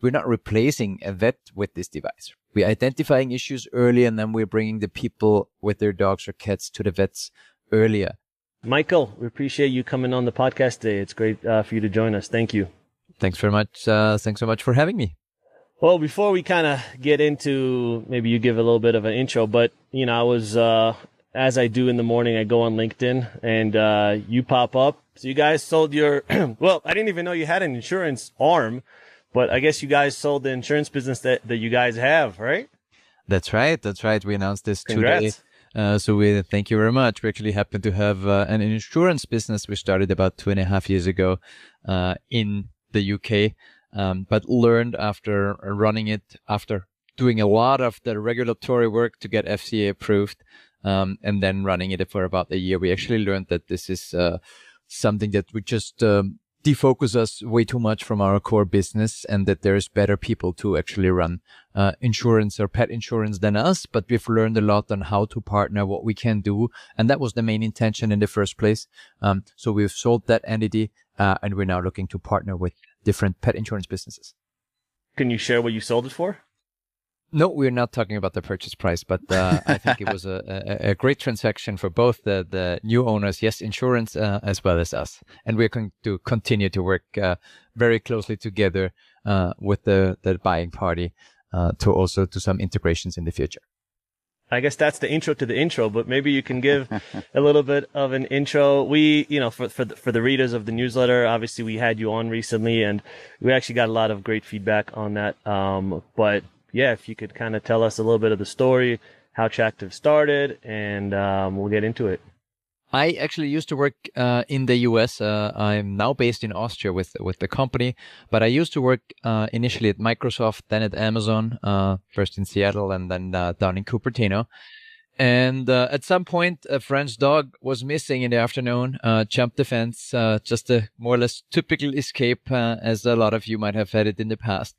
we're not replacing a vet with this device. We're identifying issues early, and then we're bringing the people with their dogs or cats to the vets earlier. Michael, we appreciate you coming on the podcast today. It's great for you to join us. Thank you. Thanks very much. Thanks so much for having me. Well, before we kind of get into, maybe you give a little bit of an intro, but, you know, I was, as I do in the morning, I go on LinkedIn and you pop up. So you guys sold your, well, I didn't even know you had an insurance arm, but I guess you guys sold the insurance business that you guys have, right? That's right. That's right. We announced this Congrats. today. So we thank you very much. We actually happen to have an insurance business we started about 2.5 years ago in the UK. But learned after running it, after doing a lot of the regulatory work to get FCA approved, and then running it for about a year, we actually learned that this is something that would just defocus us way too much from our core business, and that there's better people to actually run insurance or pet insurance than us. But we've learned a lot on how to partner, what we can do, and that was the main intention in the first place. So we've sold that entity, and we're now looking to partner with different pet insurance businesses. Can you share what you sold it for? No, we're not talking about the purchase price, but I think it was a great transaction for both the new owners, yes, insurance, as well as us. And we're going to continue to work very closely together with the buying party to also do some integrations in the future. I guess that's the intro to the intro, but maybe you can give a little bit of an intro. We, you know, for the readers of the newsletter, obviously we had you on recently and we actually got a lot of great feedback on that. But yeah, if you could kind of tell us a little bit of the story, how Tractive started, and we'll get into it. I actually used to work in the US. I'm now based in Austria with the company, but I used to work initially at Microsoft, then at Amazon, first in Seattle and then down in Cupertino. And at some point, a friend's dog was missing in the afternoon, jumped the fence, just a more or less typical escape, as a lot of you might have had it in the past.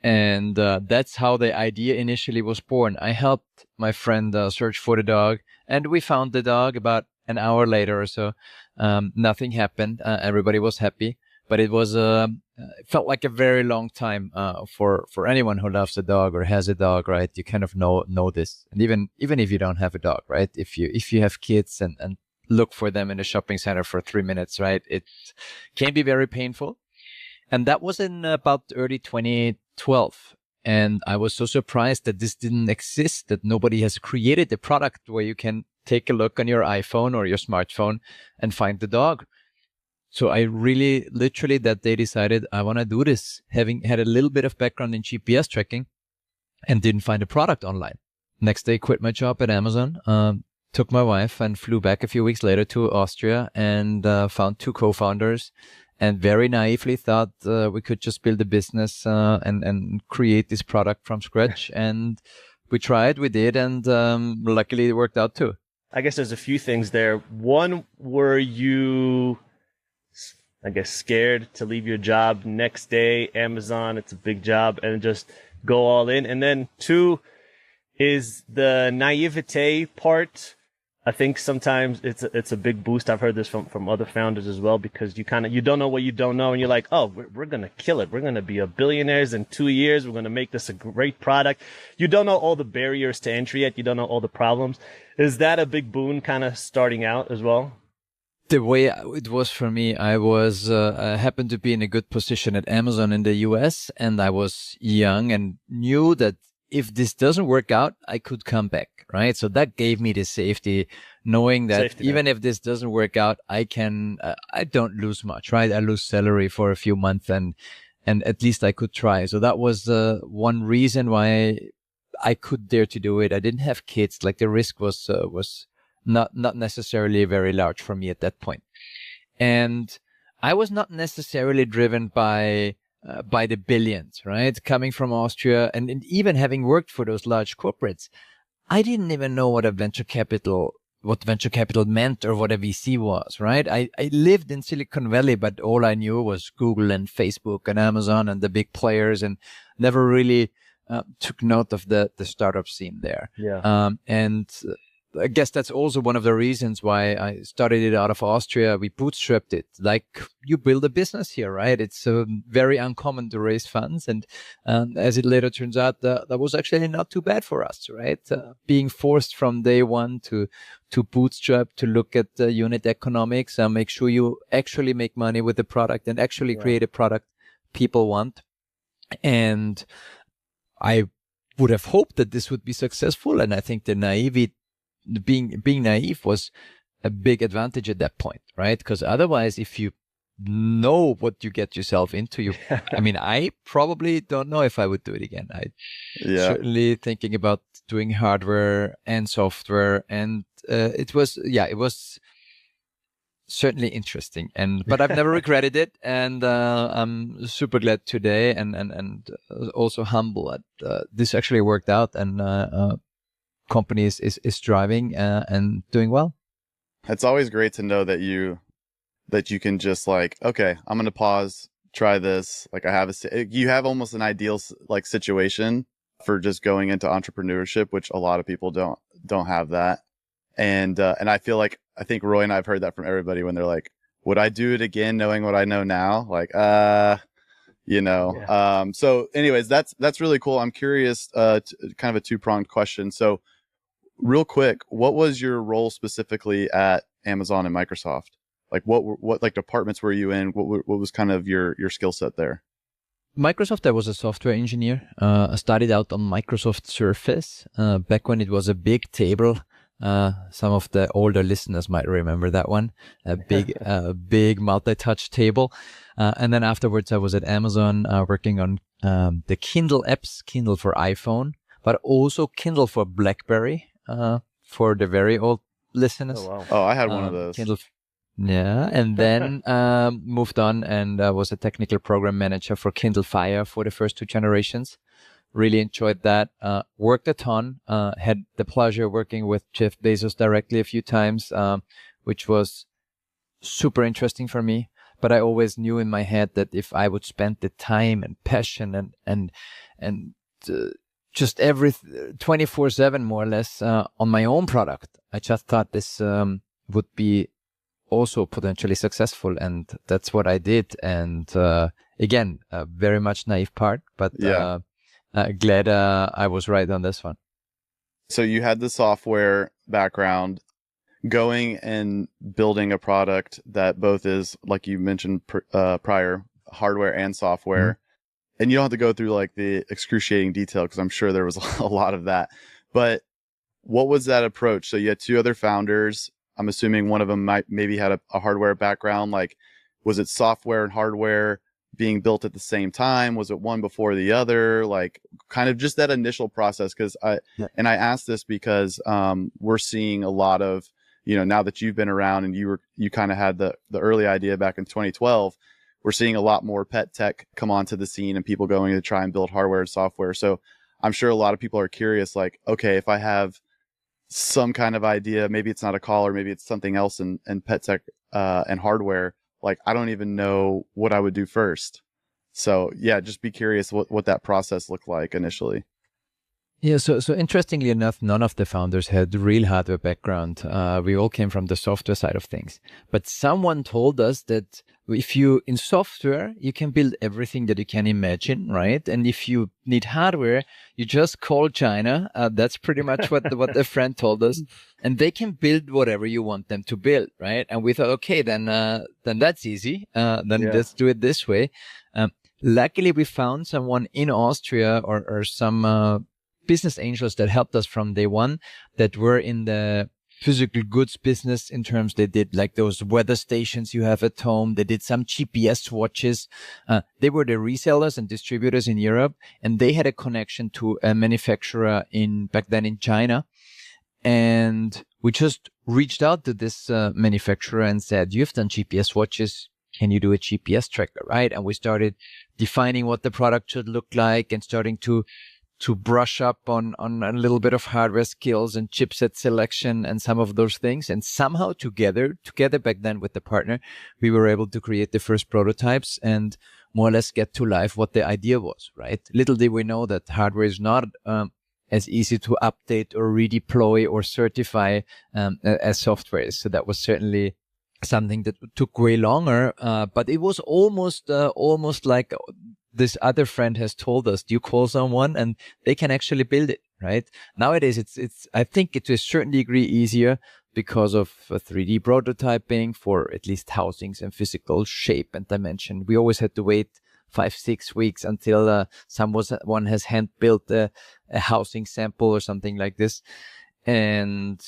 And that's how the idea initially was born. I helped my friend search for the dog, and we found the dog about an hour later or so. Nothing happened. Everybody was happy, but it was it felt like a very long time for anyone who loves a dog or has a dog, right? You kind of know this, and even if you don't have a dog, right? If you have kids and look for them in a shopping center for 3 minutes, right? It can be very painful. And that was in about early 2012. And I was so surprised that this didn't exist, that nobody has created a product where you can take a look on your iPhone or your smartphone and find the dog. So I really, literally that day decided I want to do this, having had a little bit of background in GPS tracking and didn't find a product online. Next day, quit my job at Amazon, took my wife and flew back a few weeks later to Austria and found two co-founders. And very naively thought we could just build a business and create this product from scratch. And we tried, we did, and luckily it worked out too. I guess there's a few things there. One, were you, I guess, scared to leave your job next day, Amazon, it's a big job, and just go all in? And then two, is the naivete part. I think sometimes it's a big boost. I've heard this from other founders as well, because you don't know what you don't know, and you're like, oh, we're going to kill it. We're going to be a billionaires in 2 years. We're going to make this a great product. You don't know all the barriers to entry yet. You don't know all the problems. Is that a big boon kind of starting out as well? The way it was for me, I was I happened to be in a good position at Amazon in the US, and I was young and knew that if this doesn't work out, I could come back, right? So that gave me the safety, knowing that even if this doesn't work out, I don't lose much, right? I lose salary for a few months and at least I could try. So that was one reason why I could dare to do it. I didn't have kids. Like the risk was not necessarily very large for me at that point. And I was not necessarily driven by the billions, right? Coming from Austria and even having worked for those large corporates, I didn't even know what venture capital meant or what a VC was, right? I lived in Silicon Valley, but all I knew was Google and Facebook and Amazon and the big players, and never really took note of the startup scene there. Yeah. And I guess that's also one of the reasons why I started it out of Austria. We bootstrapped it like you build a business here, right? It's very uncommon to raise funds. And as it later turns out, that was actually not too bad for us, right? Being forced from day one to bootstrap, to look at the unit economics, make sure you actually make money with the product and actually create a product people want. And I would have hoped that this would be successful. And I think being naive was a big advantage at that point, right? Because otherwise, if you know what you get yourself into, I mean, I probably don't know if I would do it again. I certainly thinking about doing hardware and software, and it was certainly interesting. But I've never regretted it, and I'm super glad today, and also humble that this actually worked out, and company is thriving and doing well. It's always great to know that you can just like, okay, I'm going to pause, try this. Like you have almost an ideal like situation for just going into entrepreneurship, which a lot of people don't have that. And I think Roy and I've heard that from everybody when they're like, would I do it again knowing what I know now? Like, so anyways, that's really cool. I'm curious, kind of a two-pronged question. So real quick, what was your role specifically at Amazon and Microsoft? Like what like departments were you in? What was kind of your skill set there? Microsoft, I was a software engineer. I started out on Microsoft Surface back when it was a big table. Some of the older listeners might remember that one, a big multi-touch table. And then afterwards, I was at Amazon working on the Kindle apps, Kindle for iPhone, but also Kindle for BlackBerry. For the very old listeners. Oh, wow. Oh, I had one of those. Kindle, and then moved on and was a technical program manager for Kindle Fire for the first two generations. Really enjoyed that. Worked a ton. Had the pleasure working with Jeff Bezos directly a few times, which was super interesting for me. But I always knew in my head that if I would spend the time and passion and just every 24/7 more or less on my own product, I just thought this would be also potentially successful, and that's what I did. And again, a very much naive part, but glad I was right on this one. So you had the software background, going and building a product that both is, like you mentioned prior, hardware and software. And you don't have to go through like the excruciating detail because I'm sure there was a lot of that. But what was that approach? So you had two other founders. I'm assuming one of them maybe had a hardware background. Like, was it software and hardware being built at the same time? Was it one before the other? Like, kind of just that initial process. Because I asked this because we're seeing a lot of, now that you've been around and you kind of had the early idea back in 2012. We're seeing a lot more pet tech come onto the scene and people going to try and build hardware and software. So I'm sure a lot of people are curious, like, okay, if I have some kind of idea, maybe it's not a collar, maybe it's something else in pet tech and hardware, like, I don't even know what I would do first. So yeah, just be curious what that process looked like initially. Yeah, so interestingly enough, none of the founders had real hardware background. We all came from the software side of things. But someone told us that in software, you can build everything that you can imagine, right? And if you need hardware, you just call China. That's pretty much what the friend told us. And they can build whatever you want them to build, right? And we thought, okay, then that's easy. Let's do it this way. Luckily, we found someone in Austria or some business angels that helped us from day one that were in the physical goods business in terms they did like those weather stations you have at home. They did some GPS watches. They were the resellers and distributors in Europe, and they had a connection to a manufacturer back then in China. And we just reached out to this manufacturer and said, you've done GPS watches. Can you do a GPS tracker, right? And we started defining what the product should look like and starting to brush up on a little bit of hardware skills and chipset selection and some of those things. And somehow together back then with the partner, we were able to create the first prototypes and more or less get to life what the idea was, right? Little did we know that hardware is not as easy to update or redeploy or certify as software is. So that was certainly something that took way longer, but it was almost like this other friend has told us, you call someone and they can actually build it, right? Nowadays, it's I think it to a certain degree easier because of 3D prototyping for at least housings and physical shape and dimension. We always had to wait 5-6 weeks until someone has hand built a housing sample or something like this, and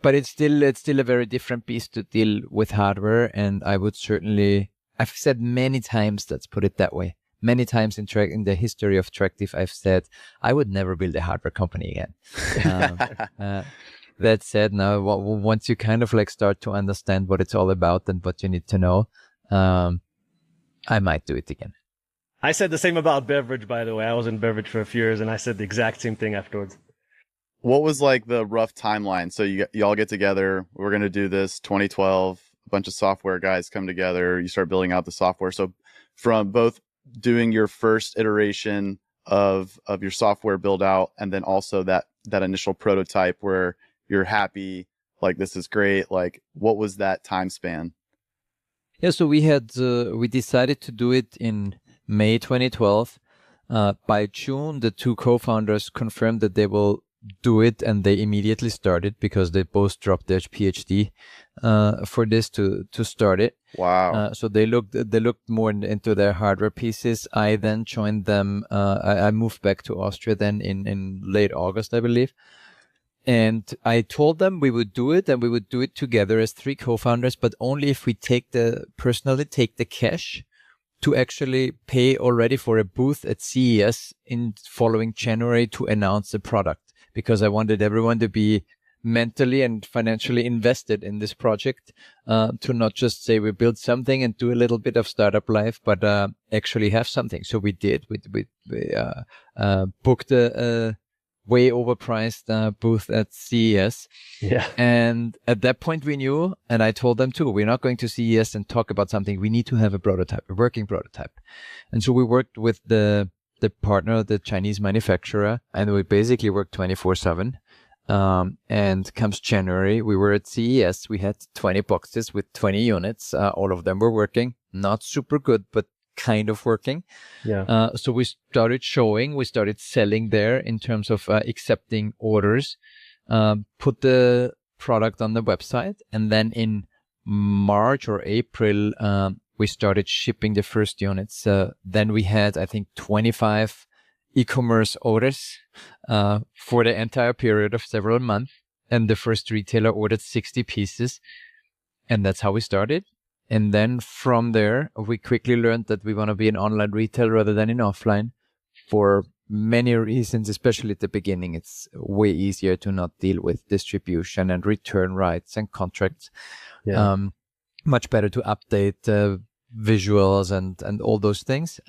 but it's still a very different beast to deal with hardware. And I would certainly, I've said many times, let's put it that way, many times in the history of Tractive, I've said I would never build a hardware company again. That said, now once you kind of like start to understand what it's all about and what you need to know, I might do it again. I said the same about beverage, by the way. I was in beverage for a few years, and I said the exact same thing afterwards. What was like the rough timeline? So you all get together. We're going to do this 2012. A bunch of software guys come together. You start building out the software. So from both doing your first iteration of your software build out, and then also that initial prototype where you're happy, like this is great. Like what was that time span? Yeah, so we decided to do it in May 2012. By June, the two co-founders confirmed that they will do it, and they immediately started because they both dropped their PhD for this to start it. Wow! So they looked more into their hardware pieces. I then joined them. I moved back to Austria then in late August, I believe. And I told them we would do it, and we would do it together as three co-founders, but only if we personally take the cash to actually pay already for a booth at CES in following January to announce the product, because I wanted everyone to be mentally and financially invested in this project, to not just say we build something and do a little bit of startup life, but actually have something. So we did. We booked a way overpriced booth at CES. Yeah. And at that point we knew, and I told them too, we're not going to CES and talk about something. We need to have a prototype, a working prototype. And so we worked with the partner, the Chinese manufacturer, and we basically worked 24/7. And comes January, we were at CES. We had 20 boxes with 20 units. All of them were working, not super good, but kind of working. Yeah. So we started showing, we started selling there in terms of accepting orders, put the product on the website. And then in March or April, we started shipping the first units. Then we had, I think, 25 e-commerce orders for the entire period of several months. And the first retailer ordered 60 pieces. And that's how we started. And then from there, we quickly learned that we want to be an online retailer rather than in offline for many reasons, especially at the beginning. It's way easier to not deal with distribution and return rights and contracts. Yeah. Much better to update visuals and all those things.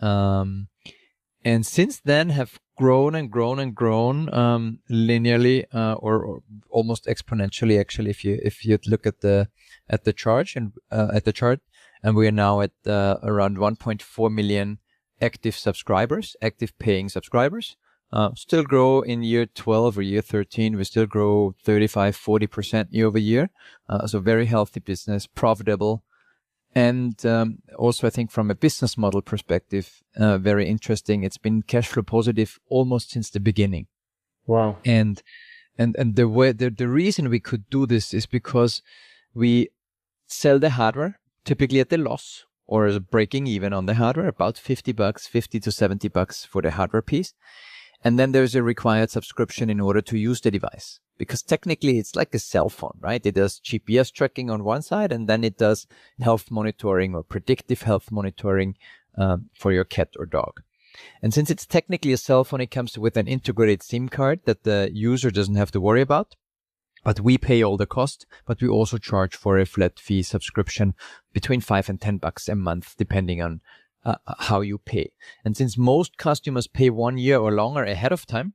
And since then have grown and grown and grown linearly or almost exponentially. Actually, if you look at the chart and we are now at around 1.4 million active subscribers, active paying subscribers. Still grow in year 12 or year 13. We still grow 35-40% year over year. So very healthy business, profitable. And also, I think from a business model perspective, very interesting. It's been cash flow positive almost since the beginning. Wow. And the reason we could do this is because we sell the hardware typically at the loss or as breaking even on the hardware, about $50, $50 to $70 for the hardware piece. And then there's a required subscription in order to use the device. Because technically it's like a cell phone, right? It does GPS tracking on one side, and then it does health monitoring or predictive health monitoring for your cat or dog. And since it's technically a cell phone, it comes with an integrated SIM card that the user doesn't have to worry about. But we pay all the cost, but we also charge for a flat fee subscription between $5 and $10 a month, depending on how you pay. And since most customers pay 1 year or longer ahead of time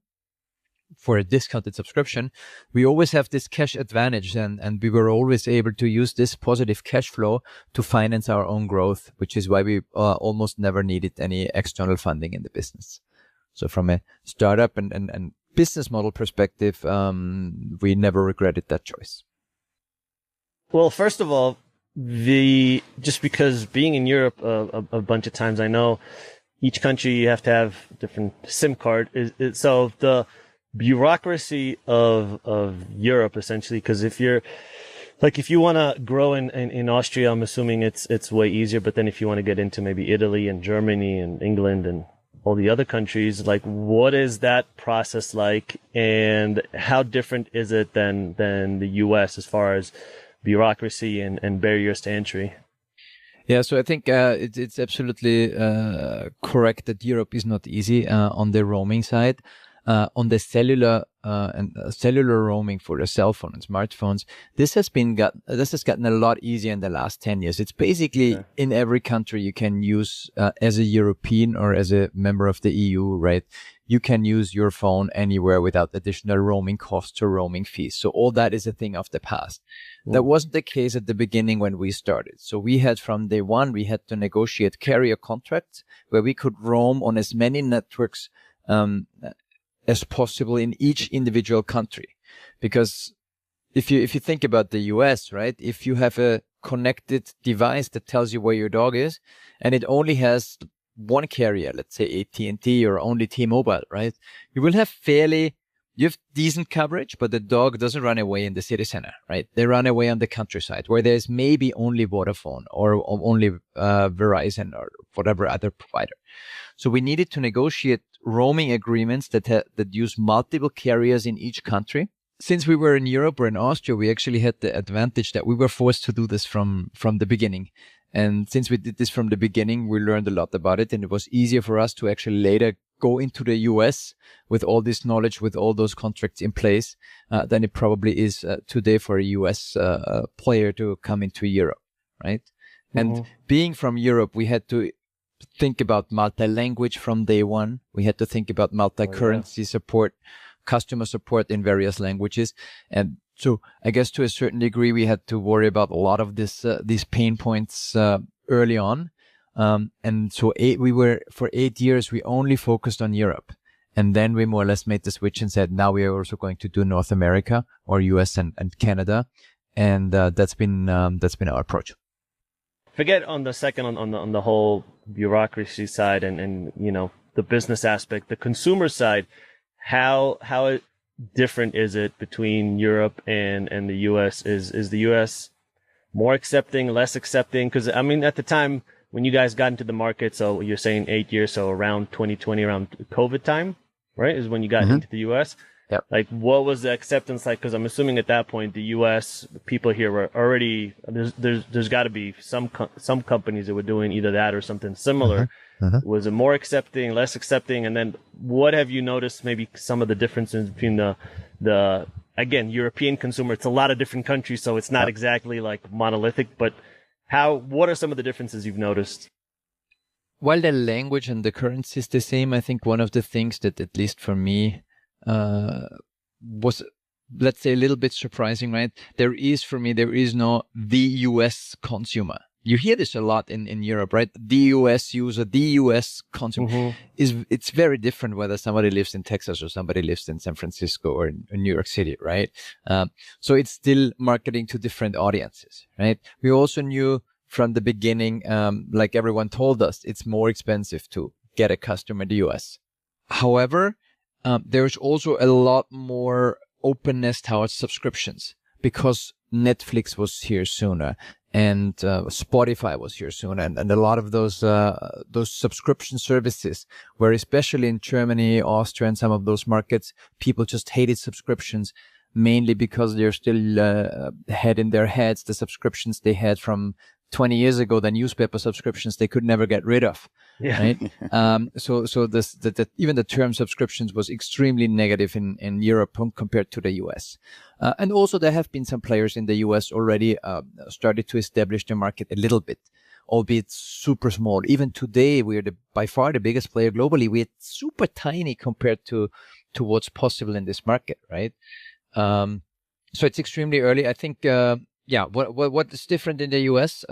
for a discounted subscription, we always have this cash advantage, and we were always able to use this positive cash flow to finance our own growth, which is why we almost never needed any external funding in the business. So from a startup and business model perspective, we never regretted that choice. Well, first of all, just because being in Europe a bunch of times, I know each country you have to have different SIM card. So the bureaucracy of Europe, essentially, because if you want to grow in Austria, I'm assuming it's way easier. But then if you want to get into maybe Italy and Germany and England and all the other countries, like what is that process like, and how different is it than the US as far as bureaucracy and barriers to entry? Yeah, so I think it's absolutely correct that Europe is not easy on the roaming side. On the cellular cellular roaming for the cell phone and smartphones, this has gotten a lot easier in the last 10 years. It's basically in every country you can use as a European or as a member of the EU, right? You can use your phone anywhere without additional roaming costs or roaming fees. So all that is a thing of the past. That wasn't the case at the beginning when we started. So we had from day one, we had to negotiate carrier contracts where we could roam on as many networks as possible in each individual country. Because if you think about the US, right? If you have a connected device that tells you where your dog is and it only has one carrier, let's say AT&T or only T-Mobile, right? You have decent coverage, but the dog doesn't run away in the city center, right? They run away on the countryside where there's maybe only Vodafone or only Verizon or whatever other provider. So we needed to negotiate roaming agreements that use multiple carriers in each country. Since we were in Europe or in Austria, we actually had the advantage that we were forced to do this from the beginning. And since we did this from the beginning, we learned a lot about it, and it was easier for us to actually later go into the US with all this knowledge, with all those contracts in place, than it probably is today for a US player to come into Europe, right? And being from Europe, we had to think about multi-language from day one. We had to think about multi-currency support, customer support in various languages. And so I guess to a certain degree, we had to worry about a lot of these pain points early on. And so for 8 years, we only focused on Europe. And then we more or less made the switch and said, now we are also going to do North America or US and Canada. And that's been our approach. Forget on the second on the whole bureaucracy side and the business aspect, the consumer side. How different is it between Europe and the US? Is the US more accepting, less accepting? Because I mean, at the time when you guys got into the market, so you're saying 8 years, so around 2020, around COVID time, right? Is when you got into the US. Yep. Like, what was the acceptance like? Because I'm assuming at that point, the U.S. people here were already there's got to be some companies that were doing either that or something similar. Was it more accepting, less accepting? And then what have you noticed? Maybe some of the differences between the again European consumer. It's a lot of different countries, so it's not exactly like monolithic. But what are some of the differences you've noticed? While the language and the currency is the same, I think one of the things that, at least for me, was, let's say, a little bit surprising, right? There is no the US consumer. You hear this a lot in Europe, right? The US user, the US consumer. It's very different whether somebody lives in Texas or somebody lives in San Francisco or in New York City, right? So it's still marketing to different audiences, right? We also knew from the beginning, like everyone told us, it's more expensive to get a customer in the US. However, there's also a lot more openness towards subscriptions because Netflix was here sooner and Spotify was here sooner, and a lot of those subscription services, where especially in Germany, Austria, and some of those markets, people just hated subscriptions, mainly because they're still had in their heads the subscriptions they had from 20 years ago, the newspaper subscriptions they could never get rid of. Yeah. Right. So even the term subscriptions was extremely negative in Europe compared to the US. And also there have been some players in the US already started to establish the market a little bit, albeit super small. Even today, we're by far the biggest player globally. We're super tiny compared to what's possible in this market, right? So it's extremely early. I think, what is different in the US?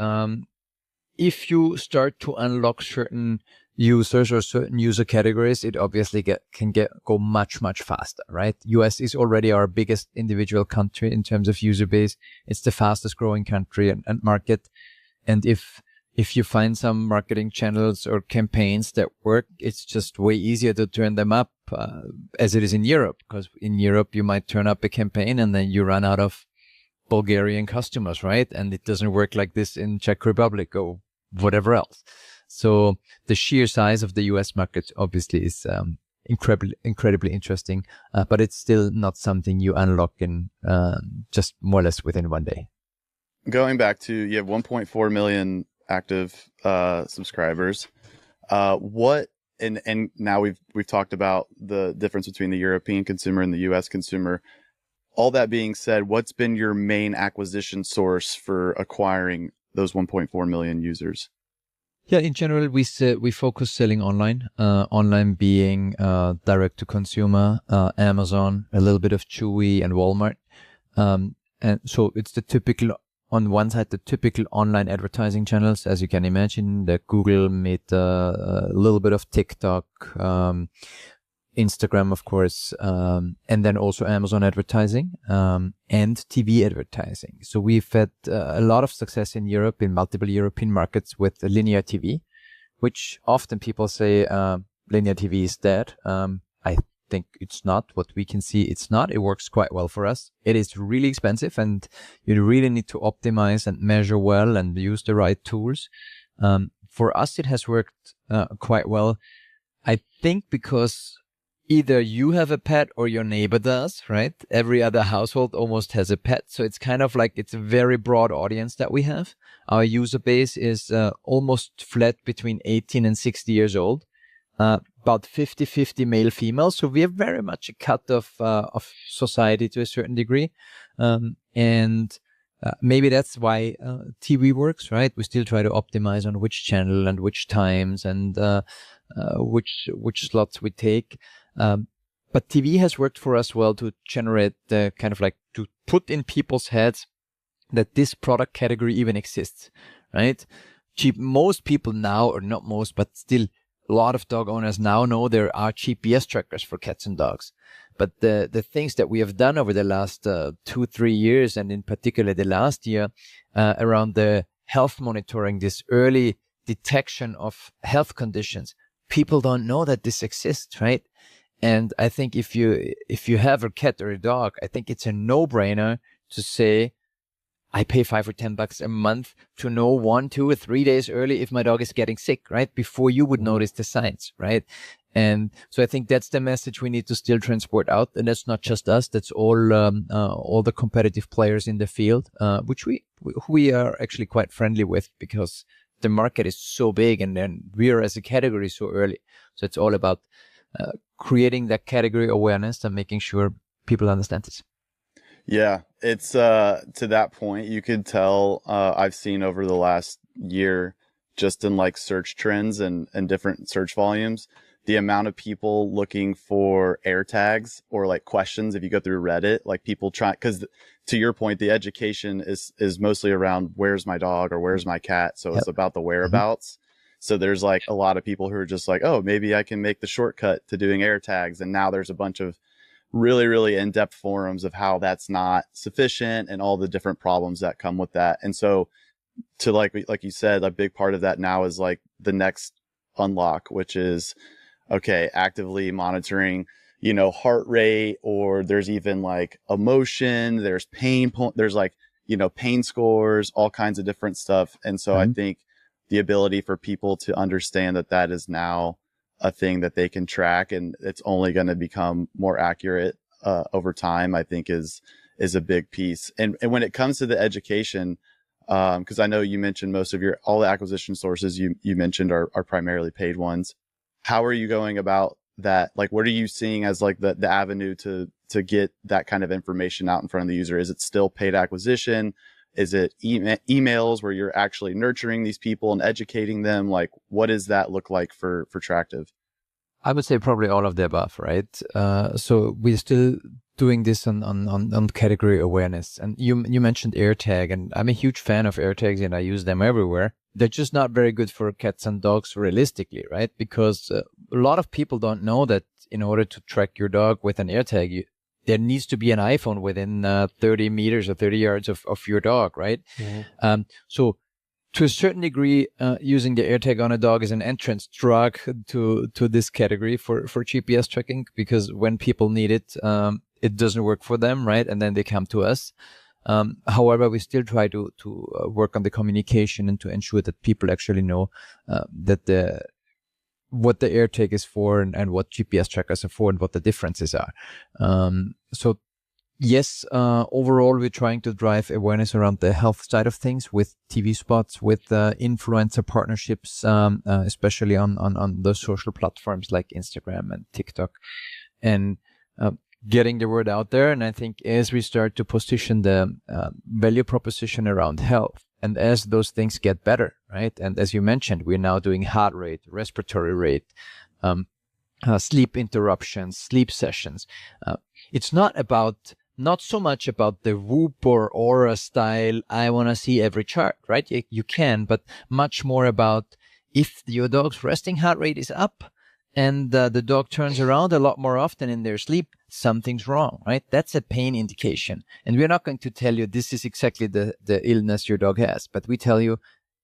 If you start to unlock certain users or certain user categories, it obviously can go much, much faster, right? US is already our biggest individual country in terms of user base. It's the fastest growing country and market. And if you find some marketing channels or campaigns that work, it's just way easier to turn them up as it is in Europe. Because in Europe, you might turn up a campaign and then you run out of Bulgarian customers, right? And it doesn't work like this in Czech Republic or whatever else. So the sheer size of the US market obviously is incredibly interesting, but it's still not something you unlock in just more or less within one day. Going back to, you have 1.4 million active subscribers. And now we've talked about the difference between the European consumer and the US consumer. All that being said, what's been your main acquisition source for acquiring those 1.4 million users? Yeah, in general, we focus selling online. Online being direct to consumer, Amazon, a little bit of Chewy and Walmart. And so it's the typical, on one side, the typical online advertising channels, as you can imagine, the Google, Meta, a little bit of TikTok, Instagram, of course, and then also Amazon advertising, and TV advertising. So we've had a lot of success in Europe, in multiple European markets with linear TV, which often people say linear TV is dead. I think it's not. What we can see, it's not. It works quite well for us. It is really expensive, and you really need to optimize and measure well and use the right tools. For us, it has worked quite well. I think because either you have a pet or your neighbor does, right? Every other household almost has a pet. So it's kind of like it's a very broad audience that we have. Our user base is almost flat between 18 and 60 years old, about 50-50 male female. So we are very much a cut of society to a certain degree. And maybe that's why TV works, right? We still try to optimize on which channel and which times and which slots we take. But TV has worked for us well to generate the kind of like to put in people's heads that this product category even exists, right? Most people now, or not most, but still a lot of dog owners now know there are GPS trackers for cats and dogs. But the things that we have done over the last 2-3 years, and in particular the last year, around the health monitoring, this early detection of health conditions, people don't know that this exists, right? And I think if you have a cat or a dog, I think it's a no-brainer to say, I pay $5 or $10 a month to know 1, 2, or 3 days early if my dog is getting sick, right? Before you would notice the signs, right? And so I think that's the message we need to still transport out. And that's not just us. That's all the competitive players in the field, which we are actually quite friendly with because the market is so big and then we are as a category so early. So it's all about creating that category awareness and making sure people understand this. Yeah, it's to that point, you could tell I've seen over the last year, just in like search trends and different search volumes, the amount of people looking for air tags or like questions. If you go through Reddit, like people try, because to your point, the education is mostly around where's my dog or where's my cat. So it's about the whereabouts. So there's like a lot of people who are just like, oh, maybe I can make the shortcut to doing air tags. And now there's a bunch of really, really in-depth forums of how that's not sufficient and all the different problems that come with that. And so to like you said, a big part of that now is like the next unlock, which is, okay, actively monitoring, heart rate, or there's even like emotion, there's pain, there's like, pain scores, all kinds of different stuff. And so I think the ability for people to understand that is now a thing that they can track and it's only going to become more accurate over time, I think is a big piece. And when it comes to the education, because I know you mentioned all the acquisition sources you mentioned are primarily paid ones. How are you going about that? Like, what are you seeing as like the avenue to get that kind of information out in front of the user? Is it still paid acquisition? Is it emails where you're actually nurturing these people and educating them? Like, what does that look like for Tractive? I would say probably all of the above, right? So we still doing this on category awareness. And you mentioned AirTag, and I'm a huge fan of AirTags, and I use them everywhere. They're just not very good for cats and dogs realistically, right? Because a lot of people don't know that in order to track your dog with an AirTag, there needs to be an iPhone within 30 meters or 30 yards of your dog, right? Mm-hmm. So to a certain degree, using the AirTag on a dog is an entrance drug to this category for GPS tracking, because when people need it, it doesn't work for them, right? And then they come to us. However, we still try to work on the communication and to ensure that people actually know that what the AirTag is for and what GPS trackers are for and what the differences are. So yes, overall, we're trying to drive awareness around the health side of things with TV spots, with influencer partnerships, especially on those social platforms like Instagram and TikTok, and getting the word out there. And I think as we start to position the value proposition around health, and as those things get better, right? And as you mentioned, we're now doing heart rate, respiratory rate, sleep interruptions, sleep sessions. It's not so much about the Whoop or Aura style, I want to see every chart, right? You can, but much more about if your dog's resting heart rate is up and the dog turns around a lot more often in their sleep, something's wrong, right? That's a pain indication. And we're not going to tell you this is exactly the illness your dog has, but we tell you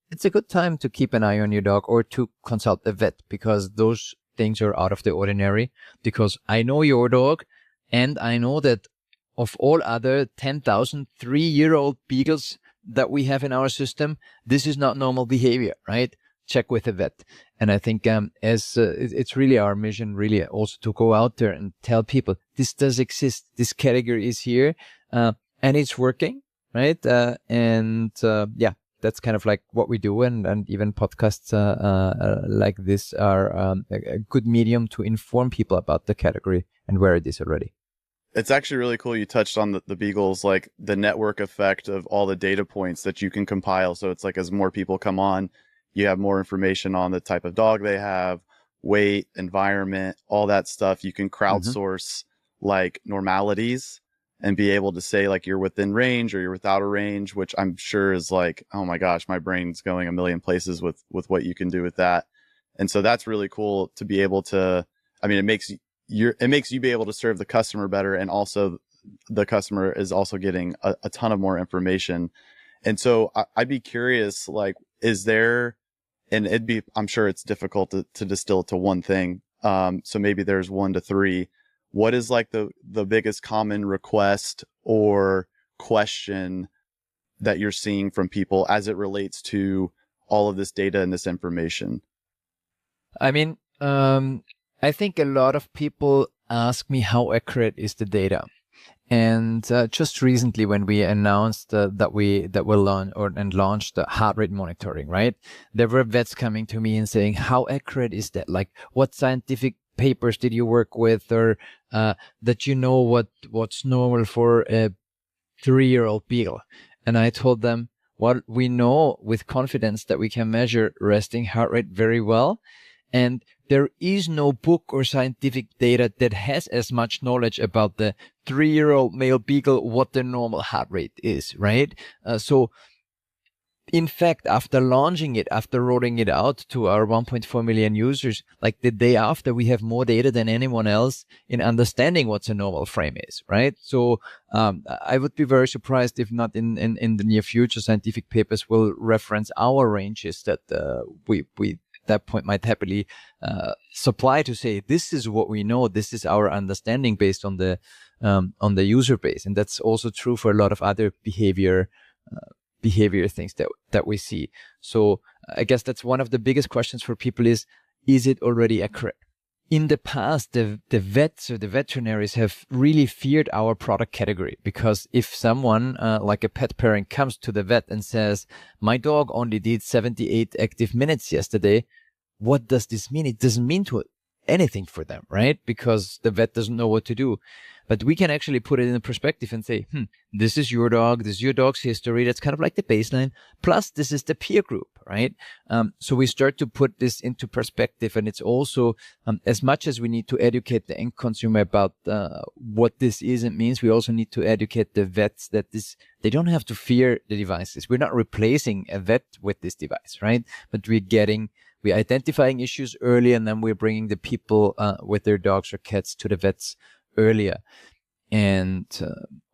it's a good time to keep an eye on your dog or to consult the vet, because those things are out of the ordinary. Because I know your dog, and I know that of all other 10,000 3-year-old beagles that we have in our system, this is not normal behavior, right? Check with a vet. And I think it's really our mission, really also to go out there and tell people this does exist. This category is here, and it's working, right? Yeah, that's kind of like what we do. And even podcasts like this are a good medium to inform people about the category and where it is already. It's actually really cool you touched on the beagles, like the network effect of all the data points that you can compile. So it's like as more people come on, you have more information on the type of dog they have, weight, environment, all that stuff. You can crowdsource like normalities and be able to say like you're within range or you're without a range, which I'm sure is like, oh my gosh, my brain's going a million places with what you can do with that. And so that's really cool to be able to, I mean, it makes you be able to serve the customer better, and also the customer is also getting a ton of more information. And so I'd be curious, like, is there, and I'm sure it's difficult to distill it to one thing. So maybe there's 1 to 3. What is like the biggest common request or question that you're seeing from people as it relates to all of this data and this information? I mean, I think a lot of people ask me how accurate is the data. And just recently, when we announced that we'll launched the heart rate monitoring, right? There were vets coming to me and saying, "How accurate is that? Like, what scientific papers did you work with, or that you know what's normal for a 3-year-old beagle?" And I told them, "Well, we know with confidence that we can measure resting heart rate very well, and there is no book or scientific data that has as much knowledge about the 3-year-old male beagle, what the normal heart rate is," right? So in fact, after launching it, after rolling it out to our 1.4 million users, like the day after, we have more data than anyone else in understanding what a normal frame is, right? So I would be very surprised if not in the near future, scientific papers will reference our ranges that we at that point might happily supply to say, this is what we know, this is our understanding based on the user base. And that's also true for a lot of other behavior things that we see. So I guess that's one of the biggest questions for people is it already accurate? In the past, the vets or the veterinaries have really feared our product category, because if someone like a pet parent comes to the vet and says, "My dog only did 78 active minutes yesterday," what does this mean? It doesn't mean to anything for them, right? Because the vet doesn't know what to do. But we can actually put it in a perspective and say, this is your dog, this is your dog's history. That's kind of like the baseline. Plus, this is the peer group, right? So we start to put this into perspective. And it's also, as much as we need to educate the end consumer about what this is and means, we also need to educate the vets that they don't have to fear the devices. We're not replacing a vet with this device, right? But we're identifying issues early, and then we're bringing the people with their dogs or cats to the vets earlier. And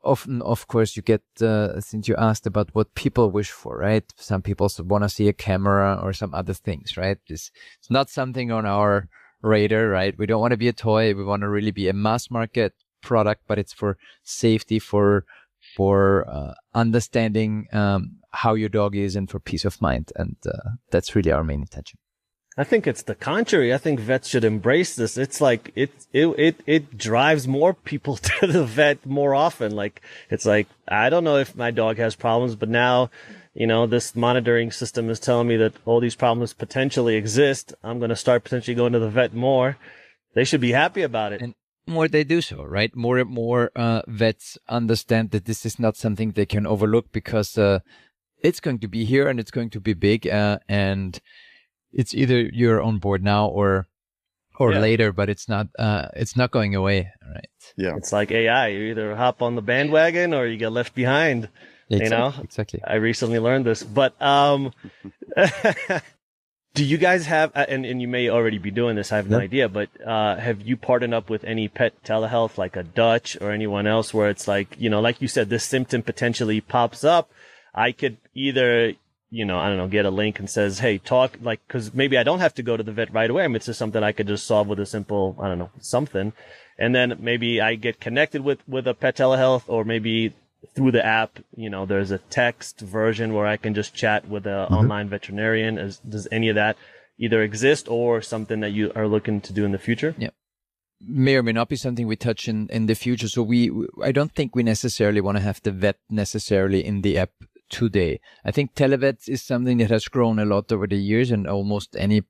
often, of course, you get, since you asked about what people wish for, right? Some people want to see a camera or some other things, right? It's not something on our radar, right? We don't want to be a toy. We want to really be a mass market product, but it's for safety, for understanding how your dog is, and for peace of mind. And that's really our main intention. I think it's the contrary. I think vets should embrace this. It's like it drives more people to the vet more often. Like, it's like, I don't know if my dog has problems, but now, this monitoring system is telling me that all these problems potentially exist. I'm going to start potentially going to the vet more. They should be happy about it. And more they do so, right? More and more vets understand that this is not something they can overlook, because it's going to be here and it's going to be big, and it's either you're on board now or later, but it's not going away, right? Yeah. It's like AI. You either hop on the bandwagon or you get left behind. Exactly. I recently learned this, but do you guys have, and you may already be doing this, I have no idea, but have you partnered up with any pet telehealth, like a Dutch or anyone else, where it's like, like you said, this symptom potentially pops up. I could either, I don't know, get a link and says, hey, talk, like, because maybe I don't have to go to the vet right away. I mean, it's just something I could just solve with a simple, I don't know, something. And then maybe I get connected with a pet telehealth, or maybe through the app, there's a text version where I can just chat with an online veterinarian. Does any of that either exist, or something that you are looking to do in the future? Yeah. May or may not be something we touch in the future. So I don't think we necessarily want to have the vet necessarily in the app today. I think televets is something that has grown a lot over the years, and almost any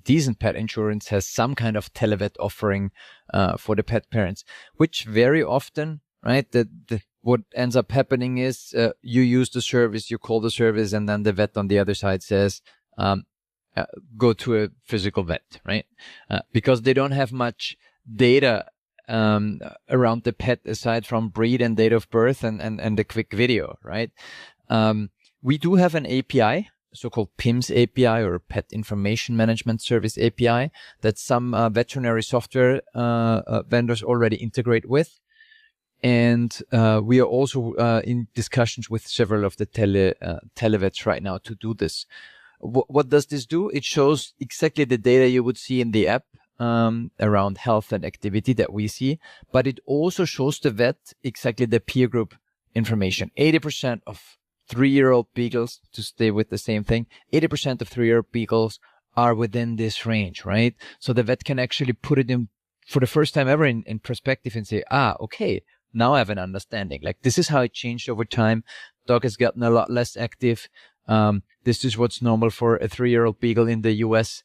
decent pet insurance has some kind of televet offering for the pet parents, which very often, right, what ends up happening is you use the service, you call the service, and then the vet on the other side says, go to a physical vet, right? Because they don't have much data around the pet aside from breed and date of birth and the quick video, right? We do have an API, so-called PIMS API, or Pet Information Management Service API, that some veterinary software vendors already integrate with. And we are also in discussions with several of the televets right now to do this. What does this do? It shows exactly the data you would see in the app around health and activity that we see, but it also shows the vet exactly the peer group information. 80% of 3-year-old beagles, to stay with the same thing, 80% of 3-year-old beagles are within this range, right? So the vet can actually put it in for the first time ever in perspective and say, okay, now I have an understanding. Like, this is how it changed over time. Dog has gotten a lot less active. This is what's normal for a 3-year-old beagle in the US.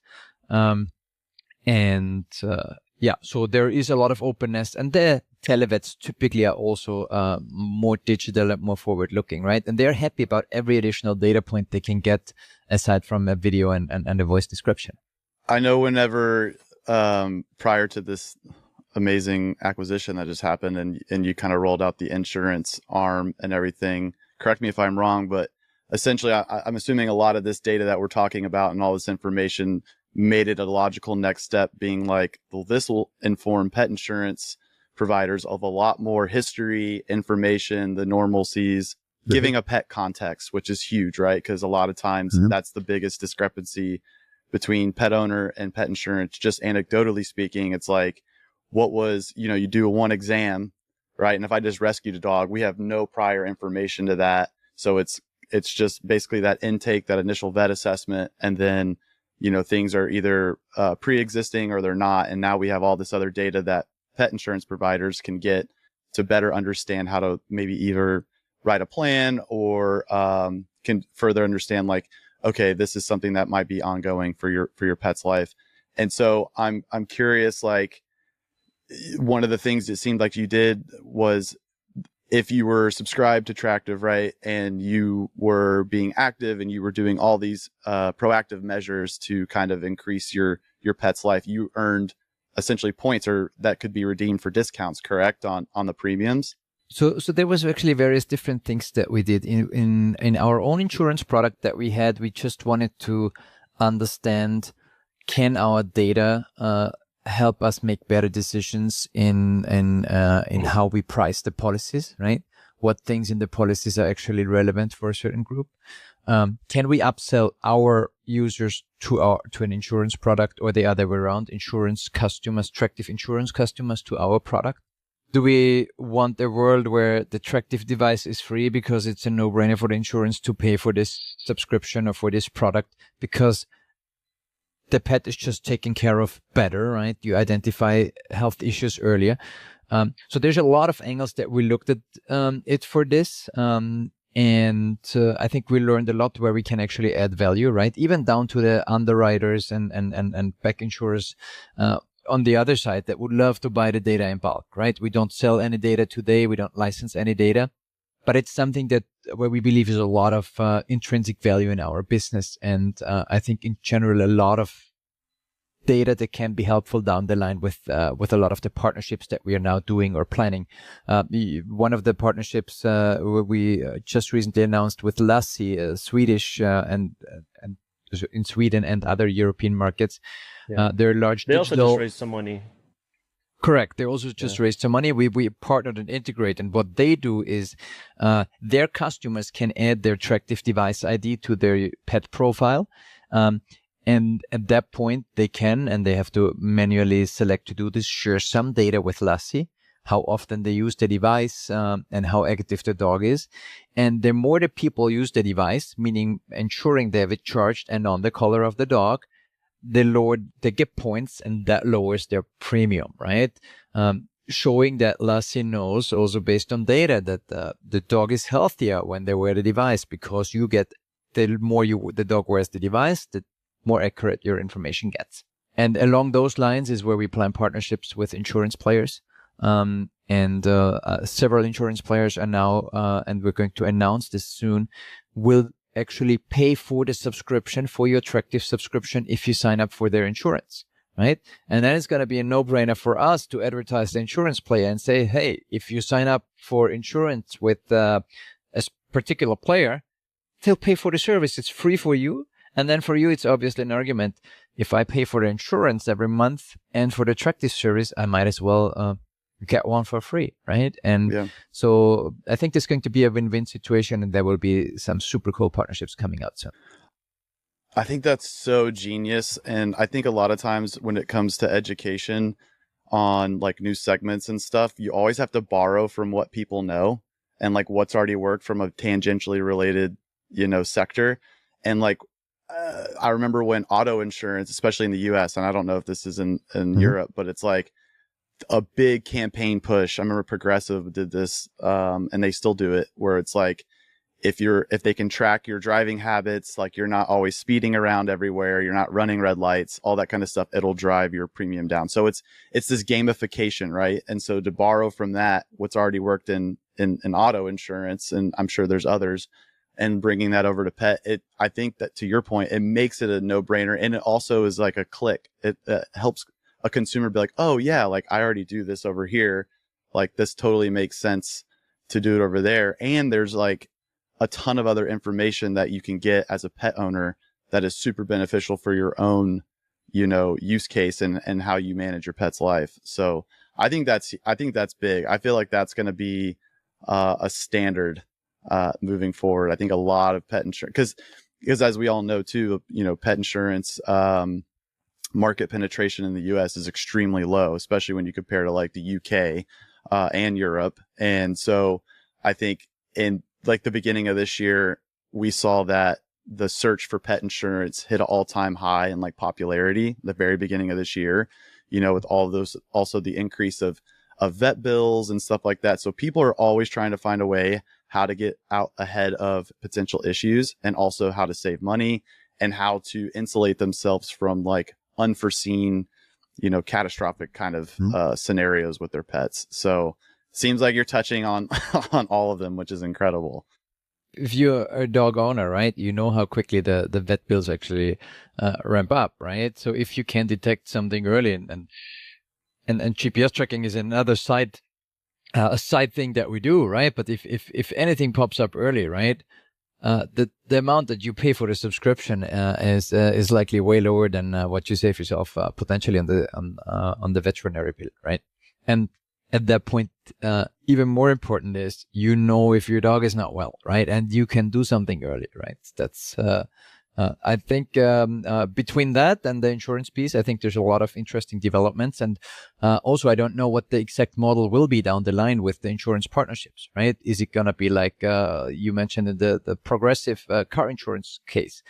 So there is a lot of openness, and the televets typically are also more digital and more forward looking, right? And they're happy about every additional data point they can get aside from a video and a voice description. I know whenever prior to this amazing acquisition that just happened, and you kind of rolled out the insurance arm and everything, correct me if I'm wrong, but essentially I'm assuming a lot of this data that we're talking about and all this information made it a logical next step, being like, well, this will inform pet insurance providers of a lot more history, information, the normalcies, giving a pet context, which is huge, right? Because a lot of times that's the biggest discrepancy between pet owner and pet insurance. Just anecdotally speaking, it's like, what was, you do one exam, right? And if I just rescued a dog, we have no prior information to that. So it's just basically that intake, that initial vet assessment, and then, things are either pre-existing or they're not. And now we have all this other data that pet insurance providers can get to better understand how to maybe either write a plan or can further understand, like, okay, this is something that might be ongoing for your pet's life. And so I'm curious, like, one of the things it seemed like you did was, if you were subscribed to Tractive, right, and you were being active and you were doing all these proactive measures to kind of increase your pet's life, you earned essentially points, or that could be redeemed for discounts, correct, on the premiums? So there was actually various different things that we did in our own insurance product that we had. We just wanted to understand, can our data help us make better decisions in how we price the policies, right? What things in the policies are actually relevant for a certain group? Can we upsell our users to an insurance product, or the other way around, insurance customers, Tractive insurance customers to our product? Do we want a world where the Tractive device is free because it's a no-brainer for the insurance to pay for this subscription or for this product because the pet is just taken care of better, right? You identify health issues earlier. So there's a lot of angles that we looked at it for this. And I think we learned a lot where we can actually add value, right? Even down to the underwriters and back insurers on the other side that would love to buy the data in bulk, right? We don't sell any data today. We don't license any data. But it's something that where we believe is a lot of intrinsic value in our business. And I think in general, a lot of data that can be helpful down the line with a lot of the partnerships that we are now doing or planning. One of the partnerships we just recently announced with Lassi, Swedish and in Sweden and other European markets. They're large They digital. also just raised some money. Correct. They also just raised some money. We partnered and integrate. And what they do is their customers can add their Tractive device ID to their pet profile. And at that point, they can, and they have to manually select to do this, share some data with Lassi, how often they use the device and how active the dog is. And the more the people use the device, meaning ensuring they have it charged and on the collar of the dog, the lower they get points, and that lowers their premium, right? Showing that Lassi knows, also based on data, that the dog is healthier when they wear the device, because you get, the more the dog wears the device, the more accurate your information gets. And along those lines is where we plan partnerships with insurance players. And several insurance players are now, and we're going to announce this soon, will actually pay for the subscription, for your Tractive subscription, if you sign up for their insurance, right? And then it's going to be a no-brainer for us to advertise the insurance player and say, hey, if you sign up for insurance with a particular player, they'll pay for the service. It's free for you. And then for you, it's obviously an argument. If I pay for the insurance every month and for the Tractive service, I might as well get one for free, right? And so I think there's going to be a win-win situation, and there will be some super cool partnerships coming out soon. I think that's so genius. And I think a lot of times when it comes to education on like new segments and stuff, you always have to borrow from what people know and like what's already worked from a tangentially related, sector. And like, I remember when auto insurance, especially in the US, and I don't know if this is in Europe, but it's like a big campaign push. I remember Progressive did this, and they still do it, where it's like, if they can track your driving habits, like you're not always speeding around everywhere, you're not running red lights, all that kind of stuff, it'll drive your premium down. So it's this gamification, right? And so to borrow from that, what's already worked in auto insurance, and I'm sure there's others, and bringing that over to pet, I think that, to your point, it makes it a no-brainer. And it also is like a click. It helps a consumer be like, oh yeah, like I already do this over here. Like this totally makes sense to do it over there. And there's like a ton of other information that you can get as a pet owner that is super beneficial for your own, use case and how you manage your pet's life. So I think that's big. I feel like that's going to be a standard moving forward. I think a lot of pet insurance, because as we all know too, pet insurance market penetration in the US is extremely low, especially when you compare to like the UK and Europe. And so I think in like the beginning of this year, we saw that the search for pet insurance hit an all-time high in like popularity, the very beginning of this year, with all of those, also the increase of vet bills and stuff like that. So people are always trying to find a way how to get out ahead of potential issues, and also how to save money and how to insulate themselves from like unforeseen, catastrophic kind of scenarios with their pets. So seems like you're touching on on all of them, which is incredible. If you're a dog owner, right, you know how quickly the vet bills actually ramp up, right? So if you can detect something early, and GPS tracking is another a side thing that we do, right? But if anything pops up early, right, the amount that you pay for the subscription is likely way lower than what you save yourself potentially on the veterinary bill, right? And at that point, even more important is if your dog is not well, right? And you can do something early, right? That's I think between that and the insurance piece, I think there's a lot of interesting developments. And also, I don't know what the exact model will be down the line with the insurance partnerships, right? Is it going to be like you mentioned in the progressive car insurance case?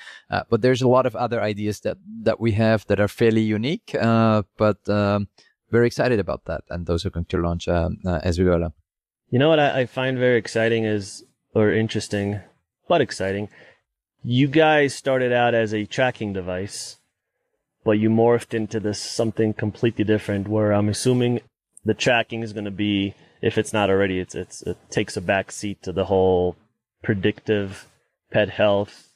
But there's a lot of other ideas that we have that are fairly unique, but very excited about that. And those are going to launch as we go. You know what I find very exciting or interesting, but exciting. You guys started out as a tracking device, but you morphed into this something completely different where I'm assuming the tracking is going to be, if it's not already, it takes a back seat to the whole predictive pet health.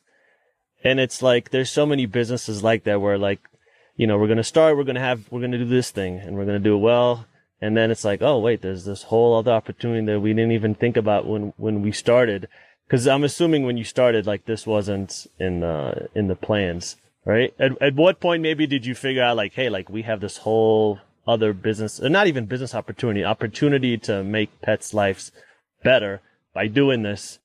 And it's like, there's so many businesses like that where like, we're going to do this thing and we're going to do it well. And then it's like, oh, wait, there's this whole other opportunity that we didn't even think about when we started. Because I'm assuming when you started, like, this wasn't in the plans, right? At what point maybe did you figure out, like, hey, like, we have this whole other business, or not even business opportunity to make pets' lives better by doing this?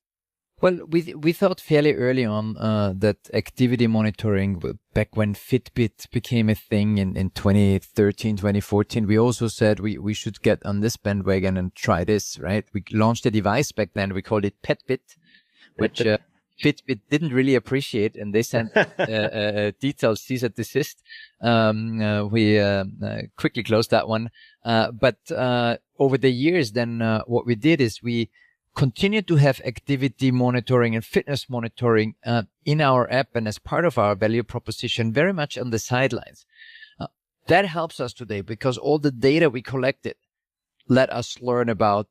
Well, we thought fairly early on that activity monitoring, back when Fitbit became a thing in 2013, 2014, we also said we should get on this bandwagon and try this, right? We launched a device back then, we called it PetBit, which Fitbit didn't really appreciate, and they sent a detailed cease and desist. We quickly closed that one. But over the years, then what we did is we continued to have activity monitoring and fitness monitoring in our app and as part of our value proposition, very much on the sidelines. That helps us today because all the data we collected let us learn about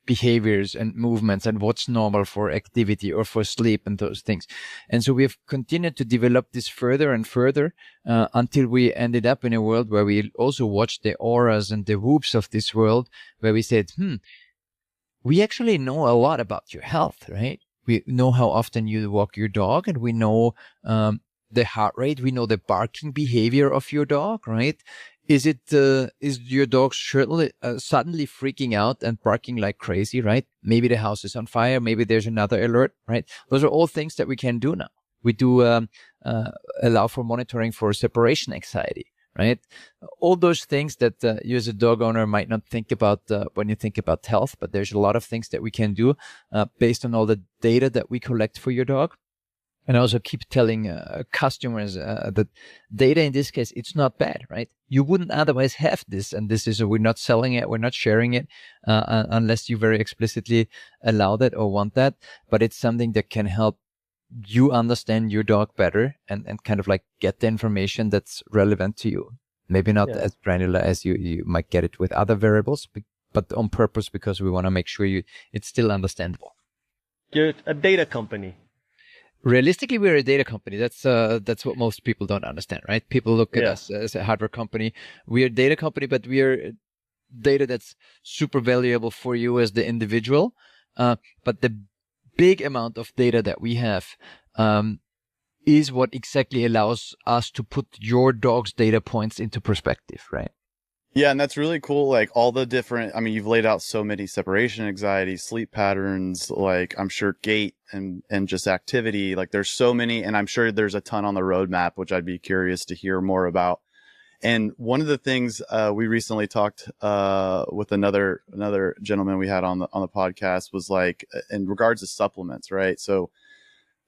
behaviors and movements and what's normal for activity or for sleep and those things. And so we've continued to develop this further and further until we ended up in a world where we also watched the auras and the whoops of this world, where we said, we actually know a lot about your health, right? We know how often you walk your dog, and we know the heart rate. We know the barking behavior of your dog, right? Is your dog suddenly freaking out and barking like crazy, right? Maybe the house is on fire. Maybe there's another alert, right? Those are all things that we can do now. We do allow for monitoring for separation anxiety, right? All those things that you as a dog owner might not think about when you think about health, but there's a lot of things that we can do based on all the data that we collect for your dog. And I also keep telling customers that data in this case, it's not bad, right? You wouldn't otherwise have this. And this is, we're not selling it, we're not sharing it unless you very explicitly allow that or want that. But it's something that can help you understand your dog better and kind of like get the information that's relevant to you. Maybe not as granular as you might get it with other variables, but on purpose because we want to make sure it's still understandable. You're a data company. Realistically, we're a data company. That's what most people don't understand, right? People look at us as a hardware company. We're a data company, but we're data that's super valuable for you as the individual. But the big amount of data that we have is what exactly allows us to put your dog's data points into perspective, right? Yeah, and that's really cool. Like all the different, I mean, you've laid out so many: separation anxiety, sleep patterns, like I'm sure gait and just activity. Like there's so many, and I'm sure there's a ton on the roadmap, which I'd be curious to hear more about. And one of the things we recently talked with another gentleman we had on the podcast was like in regards to supplements, right? So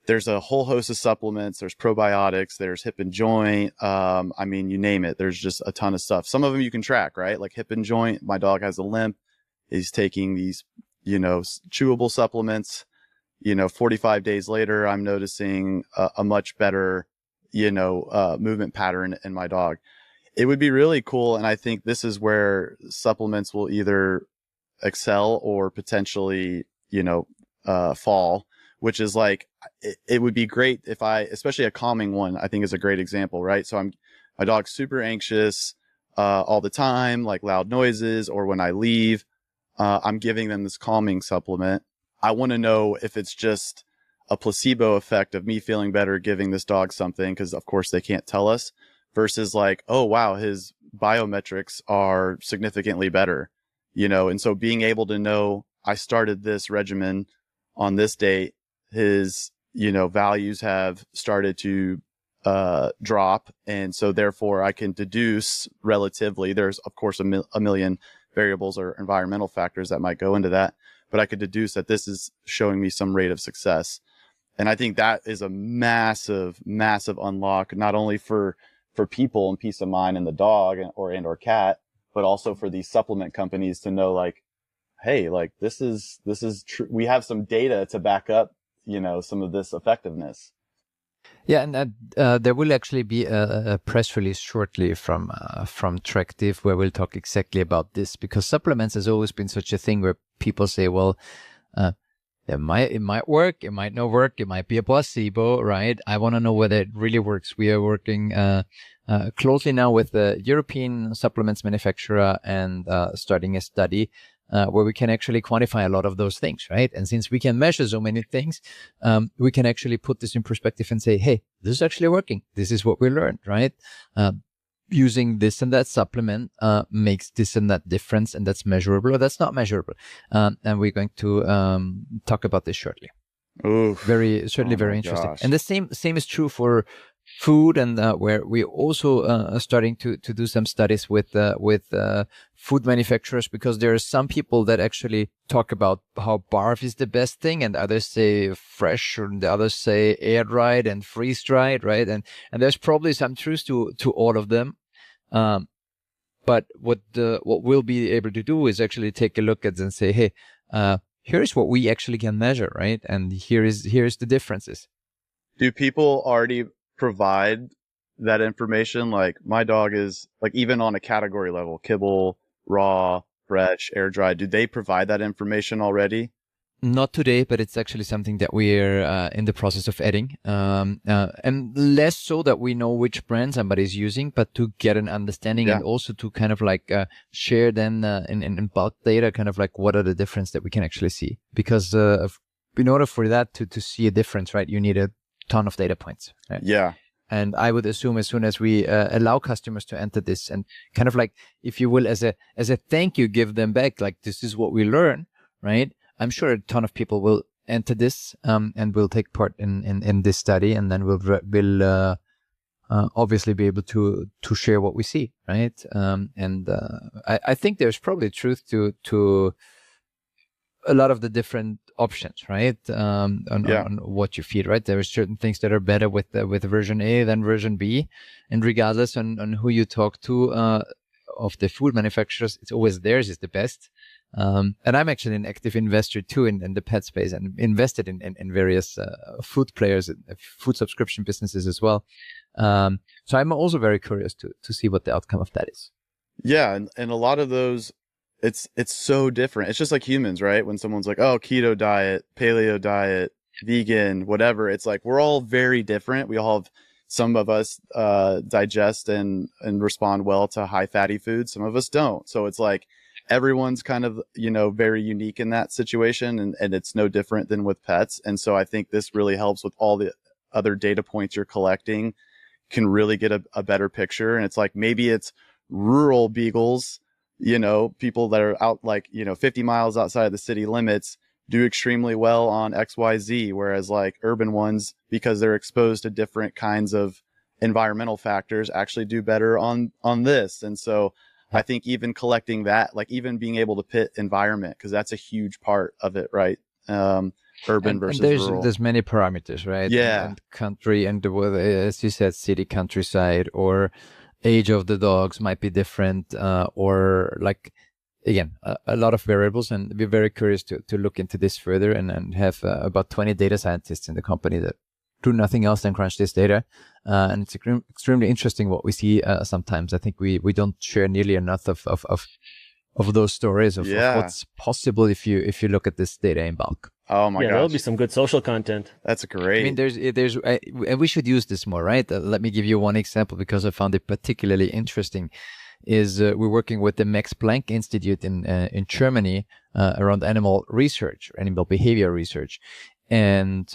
there's a whole host of supplements. There's probiotics, there's hip and joint. I mean, you name it. There's just a ton of stuff. Some of them you can track, right? Like hip and joint. My dog has a limp. He's taking these, chewable supplements. 45 days later, I'm noticing a much better, movement pattern in my dog. It would be really cool. And I think this is where supplements will either excel or potentially, fall, which is like, it would be great if especially a calming one, I think is a great example, right? So my dog's super anxious, all the time, like loud noises, or when I leave, I'm giving them this calming supplement. I want to know if it's just a placebo effect of me feeling better giving this dog something, because of course they can't tell us, versus like, oh wow, his biometrics are significantly better, and so being able to know I started this regimen on this date, his values have started to drop, and so therefore I can deduce relatively, there's of course a million variables or environmental factors that might go into that, but I could deduce that this is showing me some rate of success. And I think that is a massive unlock, not only for people and peace of mind and the dog or cat, but also for these supplement companies to know, like, hey, like this is true. We have some data to back up, some of this effectiveness. Yeah, and there will actually be a press release shortly from Tractive where we'll talk exactly about this, because supplements has always been such a thing where people say, well, it might work, it might not work, it might be a placebo, right? I want to know whether it really works. We are working closely now with the European supplements manufacturer and starting a study where we can actually quantify a lot of those things, right? And since we can measure so many things, we can actually put this in perspective and say, hey, this is actually working. This is what we learned, right? Using this and that supplement makes this and that difference, and that's measurable or that's not measurable. And we're going to talk about this shortly. Oof. Very interesting. Gosh. And the same is true for food, and where we also are starting to do some studies with food manufacturers, because there are some people that actually talk about how barf is the best thing, and others say fresh, and the others say air dried and freeze dried, right? And there's probably some truth to all of them. But what we'll be able to do is actually take a look at it and say, hey, here's what we actually can measure, right? And here's the differences. Do people already provide that information? Like, my dog is, like, even on a category level, kibble, raw, fresh, air dried, do they provide that information already? Not today, but it's actually something that we're in the process of adding, and less so that we know which brand somebody's using, but to get an understanding, and also to kind of like share then in bulk data, kind of like what are the difference that we can actually see. Because in order for that to see a difference, right, you need a ton of data points. Right? Yeah. And I would assume as soon as we allow customers to enter this and kind of like, if you will, as a thank you, give them back, like, this is what we learn, right? I'm sure a ton of people will enter this and will take part in this study, and then we'll obviously be able to share what we see, right? I think there's probably truth to a lot of the different options, right? On what you feed, right? There are certain things that are better with version A than version B, and regardless on who you talk to of the food manufacturers, it's always theirs is the best. And I'm actually an active investor too in the pet space, and invested in various food players, food subscription businesses as well. So I'm also very curious to see what the outcome of that is. Yeah, and a lot of those, it's so different. It's just like humans, right? When someone's like, oh, keto diet, paleo diet, vegan, whatever, it's like we're all very different. We all have, some of us digest and respond well to high fatty foods. Some of us don't. So it's like everyone's kind of, very unique in that situation, and it's no different than with pets. And so I think this really helps with all the other data points you're collecting, can really get a better picture. And it's like, maybe it's rural beagles, people that are out, like, 50 miles outside the city limits do extremely well on XYZ, whereas like urban ones, because they're exposed to different kinds of environmental factors, actually do better on this. And so I think even collecting that, like even being able to pit environment, because that's a huge part of it, right? Urban versus rural. There's many parameters, right? Yeah. And country, and as you said, city, countryside, or age of the dogs might be different, or like, again, a lot of variables. And we're very curious to look into this further, and have about 20 data scientists in the company that do nothing else than crunch this data. And it's extremely interesting what we see sometimes. I think we don't share nearly enough of those stories of what's possible if you look at this data in bulk. Oh my gosh. That'll be some good social content. That's great. I mean, and we should use this more, right? Let me give you one example because I found it particularly interesting. Is we're working with the Max Planck Institute in Germany around animal research, animal behavior research, and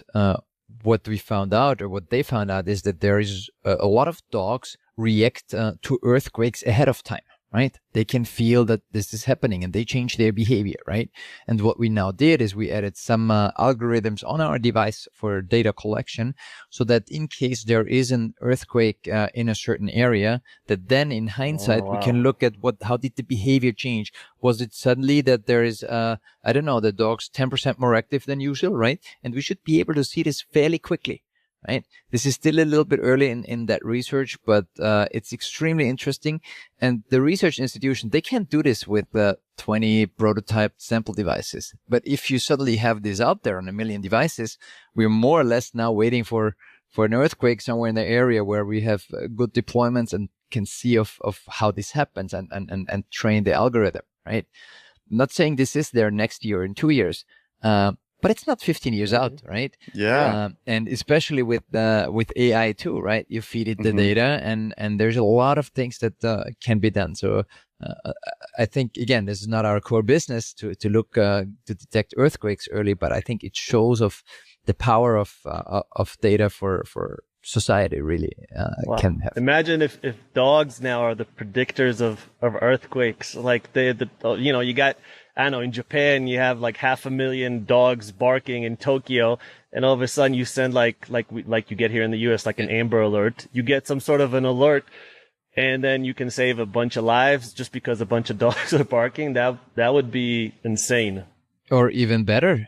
what we found out, or what they found out, is that there is a lot of dogs react to earthquakes ahead of time. Right? They can feel that this is happening and they change their behavior, right? And what we now did is we added some algorithms on our device for data collection so that in case there is an earthquake in a certain area, that then in hindsight, we can look at how did the behavior change? Was it suddenly that there is, the dog's 10% more active than usual, right? And we should be able to see this fairly quickly. Right. This is still a little bit early in that research, but it's extremely interesting. And the research institution, they can't do this with 20 prototype sample devices. But if you suddenly have this out there on 1 million devices, we're more or less now waiting for an earthquake somewhere in the area where we have good deployments and can see of how this happens and train the algorithm. Right. I'm not saying this is there next year or in 2 years. But it's not 15 years out, right? Yeah. And especially with AI too, right? You feed it the data, and there's a lot of things that can be done. So I think, again, this is not our core business to look to detect earthquakes early, but I think it shows of the power of data for society. Really can have. Imagine if dogs now are the predictors of earthquakes. Like you got. I don't know, in Japan, you have like 500,000 dogs barking in Tokyo, and all of a sudden you send like you get here in the US, like an Amber Alert. You get some sort of an alert, and then you can save a bunch of lives just because a bunch of dogs are barking. That would be insane. Or even better,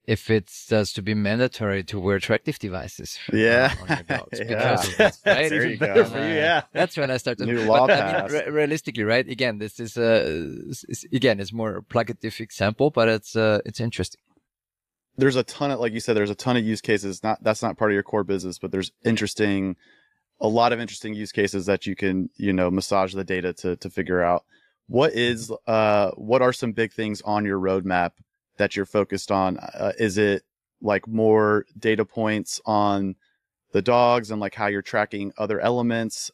if it's to be mandatory to wear Tractive devices on your dogs. Because of this, right? There you Better go. for you, yeah. That's when I started. New law but, passed. I mean, realistically, right? Again, this is it's more a plagative example, but it's interesting. There's a ton of, like you said, there's a ton of use cases. That's not part of your core business, but there's a lot of interesting use cases that you can, massage the data to figure out. What are some big things on your roadmap that you're focused on? Is it like more data points on the dogs and like how you're tracking other elements?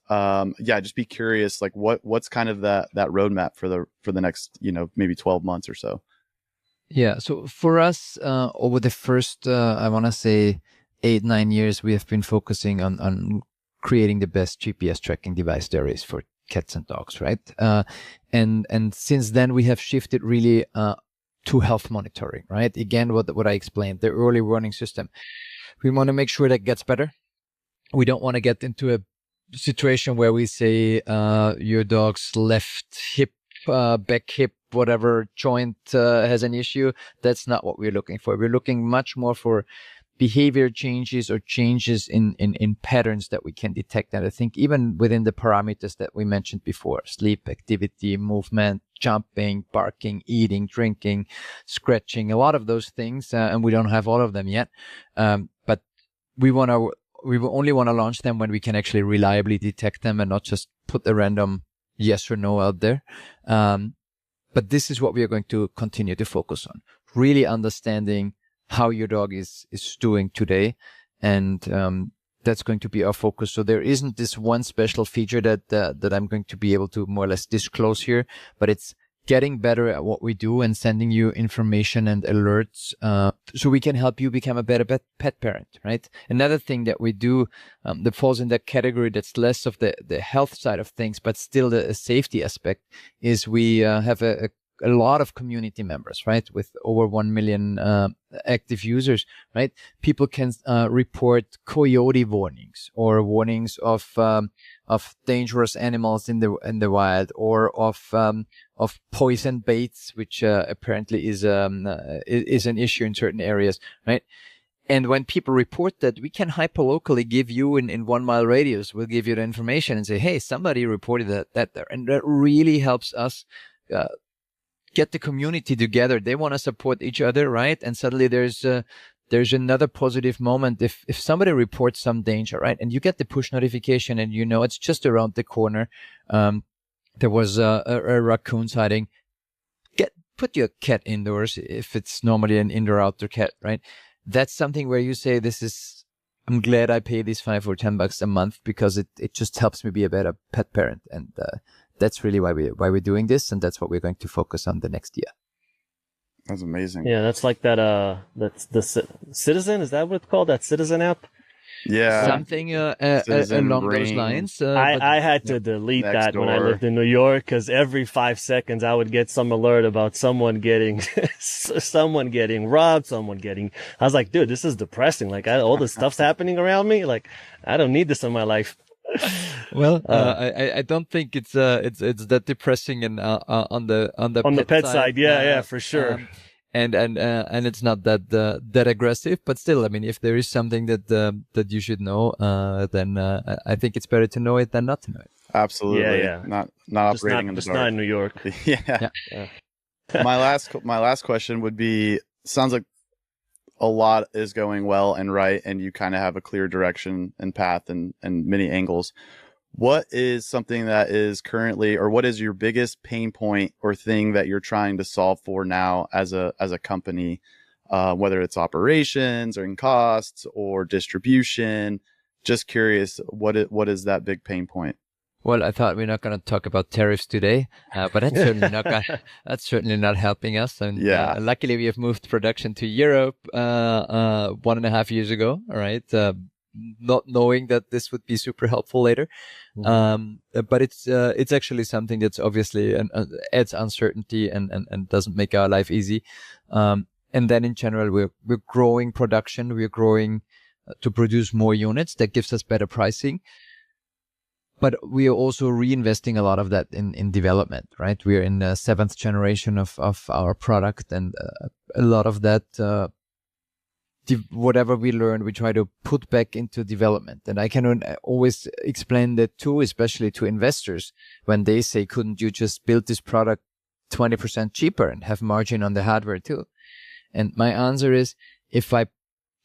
Just be curious, like what's kind of that roadmap for the next, maybe 12 months or so? Yeah. So for us, over the first, I want to say 8-9 years, we have been focusing on creating the best GPS tracking device there is for cats and dogs, right? And since then we have shifted really to health monitoring, right? Again, what I explained, the early warning system. We want to make sure that gets better. We don't want to get into a situation where we say your dog's left hip, back hip, whatever joint has an issue. That's not what we're looking for. We're looking much more for behavior changes or changes in patterns that we can detect. And I think even within the parameters that we mentioned before, sleep, activity, movement, jumping, barking, eating, drinking, scratching, a lot of those things, and we don't have all of them yet. But we only want to launch them when we can actually reliably detect them and not just put a random yes or no out there. But this is what we are going to continue to focus on, really understanding how your dog is doing today. And that's going to be our focus. So there isn't this one special feature that I'm going to be able to more or less disclose here, but it's getting better at what we do and sending you information and alerts so we can help you become a better pet parent, right? Another thing that we do that falls in that category that's less of the health side of things, but still the safety aspect, is we have a lot of community members, right? With over 1 million active users, right? People can report coyote warnings or warnings of dangerous animals in the wild, or of poison baits, which apparently is an issue in certain areas, right? And when people report that, we can hyperlocally give you in 1 mile radius, we'll give you the information and say, hey, somebody reported that there. And that really helps us get the community together. They want to support each other, right? And suddenly there's there's another positive moment if somebody reports some danger, right? And you get the push notification and you know it's just around the corner. There was a raccoon sighting. Put your cat indoors if it's normally an indoor-outdoor cat, right? That's something where you say, I'm glad I pay these $5 or $10 a month because it just helps me be a better pet parent. And that's really why we're doing this. And that's what we're going to focus on the next year. That's amazing. Yeah, that's like that's the Citizen. Is that what it's called? That Citizen app? Yeah. Something Citizen along those Ring. lines. I had to delete that when I lived in New York because every 5 seconds I would get some alert about someone getting robbed, I was like, dude, this is depressing. Like all this stuff's happening around me. Like I don't need this in my life. Well, I don't think it's that depressing and on the pet side. Yeah, for sure. And it's not that aggressive, but still, I mean, if there is something that you should know, then I think it's better to know it than not to know it. Absolutely. Yeah. Not operating in the dark. Just not in New York. Yeah. My last question would be: sounds like a lot is going well and right, and you kind of have a clear direction and path and many angles. What is something that is currently, or what is your biggest pain point or thing that you're trying to solve for now as a company, whether it's operations or in costs or distribution? Just curious, what is that big pain point? Well, I thought we're not going to talk about tariffs today, but that's certainly not helping us. And luckily, we have moved production to Europe 1.5 years ago. All right. Not knowing that this would be super helpful later. But it's actually something that's obviously adds uncertainty and doesn't make our life easy. And then in general, we're growing production. We're growing to produce more units. That gives us better pricing. But we are also reinvesting a lot of that in development, right? We are in the 7th generation of our product, and a lot of that whatever we learn, we try to put back into development. And I can always explain that too, especially to investors when they say, couldn't you just build this product 20% cheaper and have margin on the hardware too? And my answer is, if I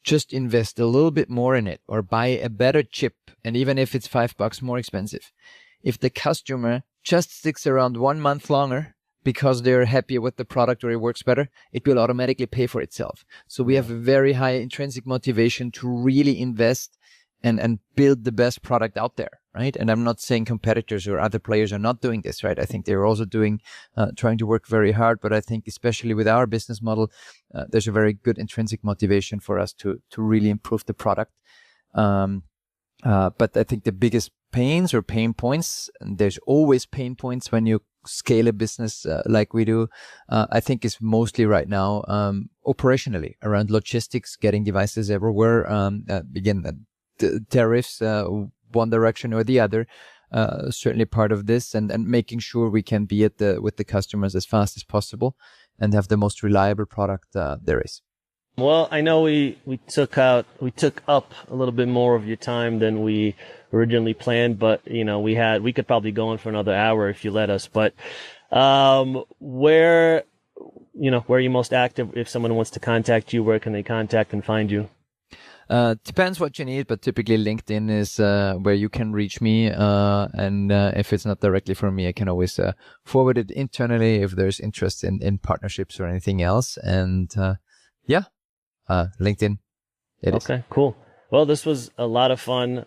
just invest a little bit more in it or buy a better chip, and even if it's $5 more expensive, if the customer just sticks around 1 month longer because they're happier with the product or it works better, it will automatically pay for itself. So we have a very high intrinsic motivation to really invest and build the best product out there, right? And I'm not saying competitors or other players are not doing this, right? I think they're also trying to work very hard, but I think especially with our business model, there's a very good intrinsic motivation for us to really improve the product. But I think the biggest pains or pain points, and there's always pain points when you scale a business like we do, I think is mostly right now operationally around logistics, getting devices everywhere. Again, the tariffs, one direction or the other, certainly part of this, and making sure we can be with the customers as fast as possible and have the most reliable product there is. Well, I know we took up a little bit more of your time than we originally planned, but we could probably go on for another hour if you let us. But where are you most active? If someone wants to contact you, where can they contact and find you? Depends what you need, but typically LinkedIn is where you can reach me. And if it's not directly from me, I can always forward it internally if there's interest in partnerships or anything else. And LinkedIn. Okay, cool. Well, this was a lot of fun.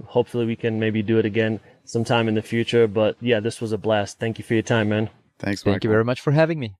Hopefully we can maybe do it again sometime in the future. But yeah, this was a blast. Thank you for your time, man. Thanks, Michael. Thank you very much for having me.